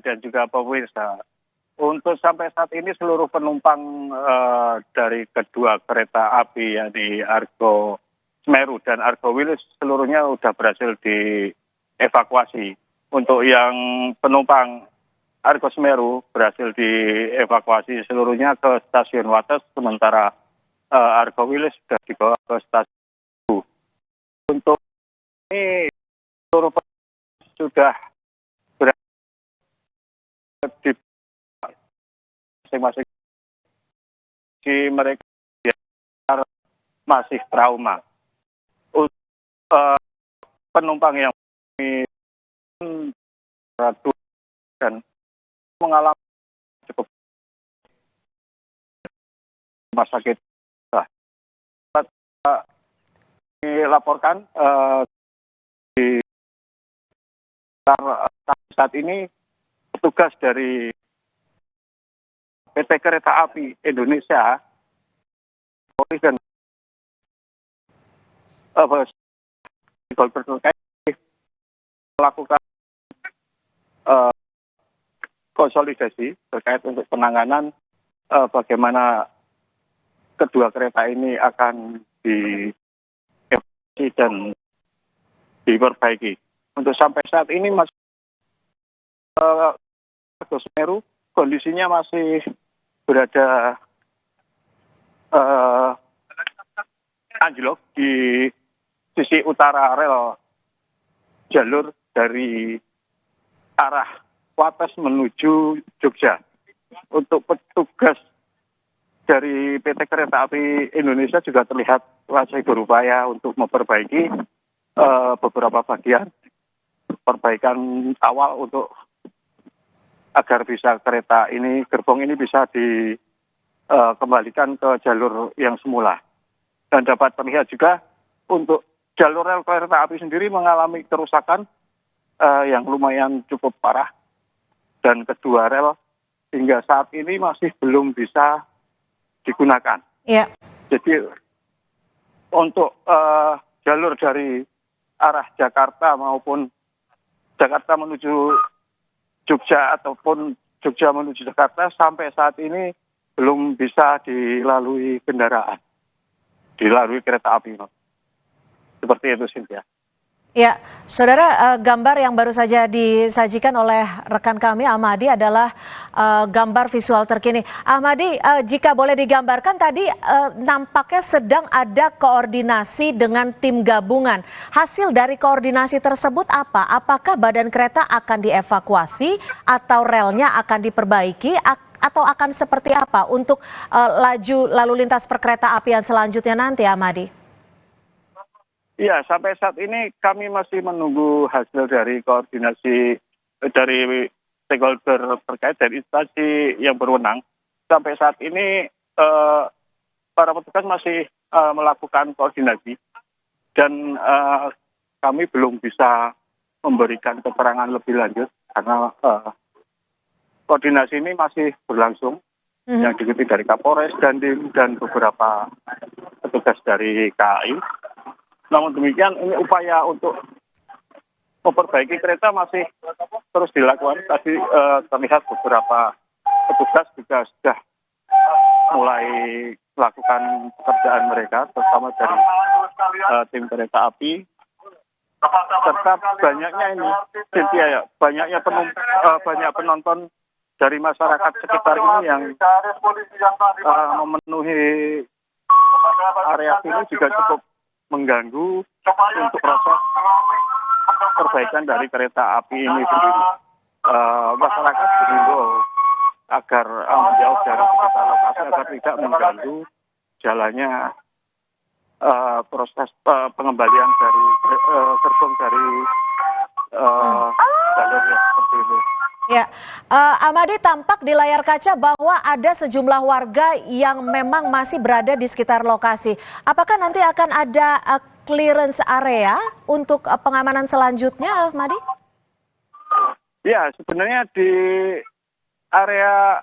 dan juga pemirsa. Untuk sampai saat ini seluruh penumpang dari kedua kereta api yakni Argo Semeru dan Argo Wilis seluruhnya sudah berhasil dievakuasi. Untuk yang penumpang Argo Semeru berhasil dievakuasi seluruhnya ke stasiun Wates, sementara Argo Wilis sudah dibawa ke stasiun Tugu. Untuk ini seluruh penumpang sudah berada di masing-masing mereka masih trauma. Untuk penumpang yang dan mengalami cukup rumah sakit. Dilaporkan di saat ini petugas dari PT Kereta Api Indonesia, Polri dan melakukan konsolidasi terkait untuk penanganan bagaimana kedua kereta ini akan dievakuasi dan diperbaiki. Untuk sampai saat ini masih Argo Semeru kondisinya masih berada anjlok di sisi utara rel jalur dari arah Wates menuju Jogja. Untuk petugas dari PT Kereta Api Indonesia juga terlihat masih berupaya untuk memperbaiki beberapa bagian perbaikan awal untuk agar bisa gerbong ini bisa dikembalikan ke jalur yang semula. Dan dapat terlihat juga untuk jalur rel kereta api sendiri mengalami kerusakan yang lumayan cukup parah, dan kedua rel hingga saat ini masih belum bisa digunakan. Ya. Jadi untuk jalur dari arah Jakarta maupun Jakarta menuju Jogja ataupun Jogja menuju Jakarta sampai saat ini belum bisa dilalui kendaraan, dilalui kereta api. Seperti itu, Cynthia. Ya, saudara, gambar yang baru saja disajikan oleh rekan kami Ahmadi adalah gambar visual terkini. Ahmadi, jika boleh digambarkan tadi nampaknya sedang ada koordinasi dengan tim gabungan. Hasil dari koordinasi tersebut apa? Apakah badan kereta akan dievakuasi atau relnya akan diperbaiki atau akan seperti apa untuk laju lalu lintas perkereta apian selanjutnya nanti, Ahmadi? Iya, sampai saat ini kami masih menunggu hasil dari koordinasi dari stakeholder terkait dari instansi yang berwenang. Sampai saat ini para petugas masih melakukan koordinasi dan kami belum bisa memberikan keterangan lebih lanjut karena koordinasi ini masih berlangsung yang diikuti dari Kapolres dan beberapa petugas dari KAI. Namun demikian, ini upaya untuk memperbaiki kereta masih terus dilakukan. Tadi terlihat beberapa petugas juga sudah mulai melakukan pekerjaan mereka, terutama dari tim kereta api. Serta banyaknya ini, Cynthia, ya, banyak penonton dari masyarakat sekitar ini yang memenuhi area ini juga cukup mengganggu untuk proses perbaikan dari kereta api ini sendiri. Masyarakat dihimbau agar menjauh dari sekitar lokasi agar tidak mengganggu jalannya proses pengembalian dari gerbong dari jalurnya seperti itu. Ya, Ahmadi, tampak di layar kaca bahwa ada sejumlah warga yang memang masih berada di sekitar lokasi. Apakah nanti akan ada clearance area untuk pengamanan selanjutnya, Ahmadi? Ya, sebenarnya di area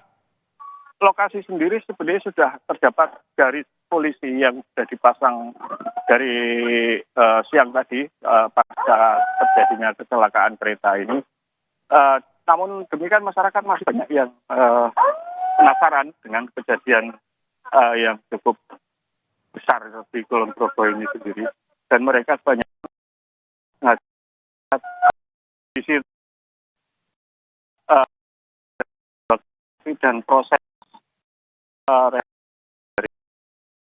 lokasi sendiri sebenarnya sudah terdapat garis polisi yang sudah dipasang dari siang tadi pasca terjadinya kecelakaan kereta ini. Namun demikian masyarakat masih banyak yang penasaran dengan kejadian yang cukup besar di Kulon Progo ini sendiri, dan mereka banyak di situ dan proses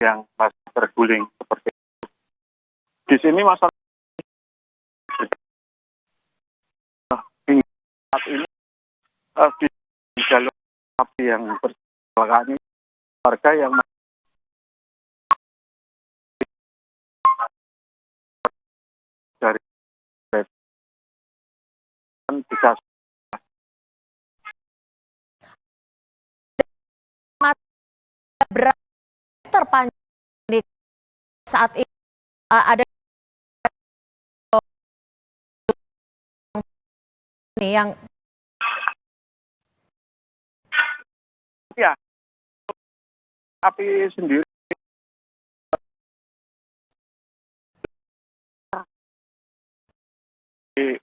yang masih berguling seperti itu. Di sini masyarakat saat ini di jalur api yang berkecelakaan ini, warga yang dari bisa berapa terpanjang di saat ini ada ini yang ya api sendiri di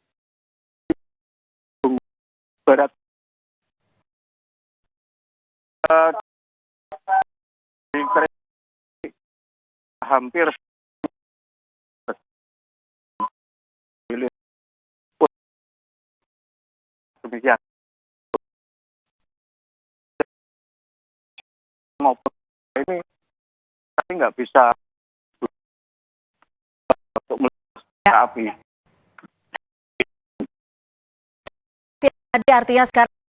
barat di hampir demikian maupun ini tapi nggak bisa untuk melihat api. jadi artinya sekarang